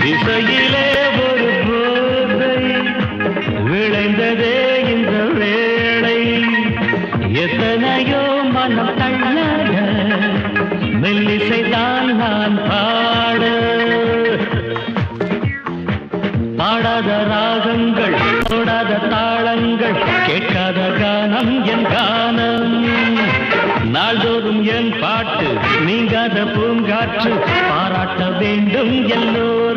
இசையிலே ஒரு போதை விளைந்ததே இந்த வேளை. எத்தனையோ மனம் தள்ளாட மெல்லிசைதான் நான் பாட. பாடாத ராகங்கள் தொடாத தாளங்கள் கேட்காத கானம் என் கானம். நாள்தோறும் என் பாட்டு நீங்காத பூங்காற்று பாராட்ட வேண்டும் எல்லோரும்.